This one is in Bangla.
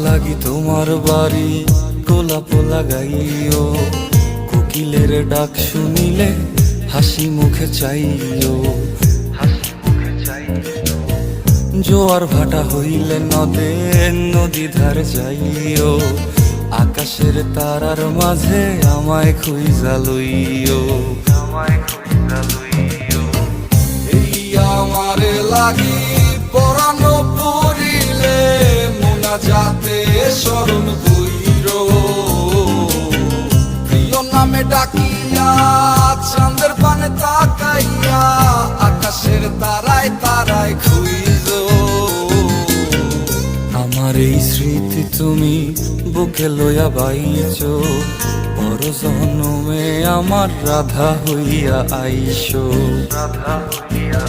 লাগি তোমার বাড়ি গোলাপ লাগাইও, কোকিলের ডাক শুনিলে হাসি মুখে চাইও, জোয়ার ভাটা হইলে নদে নদী ধারে যাইও, আকাশের তারার মাঝে আমায় খুঁজা লইও, এই আমারে লাগি পরানো পড়িলে মোনাজাতে স্মরণ কইরো, প্রিয় নামে ডাকিয়া চাঁদের পানে তাকাইয়া আকাশের তারায় তারায় খুঁজো। আমার এই স্মৃতি তুমি বুকে লইয়া বাইছো, পর জন্মে আমার রাধা হইয়া আইসো, রাধা হইয়া